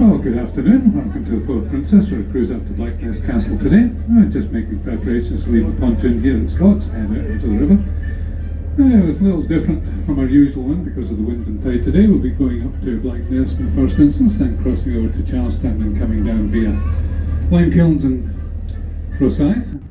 Well, good afternoon. Welcome to the Fourth Princess for a cruise up to Blackness Castle today. Just making preparations to leave the pontoon here in Scots, head out into the river. It's a little different from our usual one because of the wind and tide today. We'll be going up to Blackness in the first instance, then crossing over to Charlestown and coming down via Limekilns and Rosyth.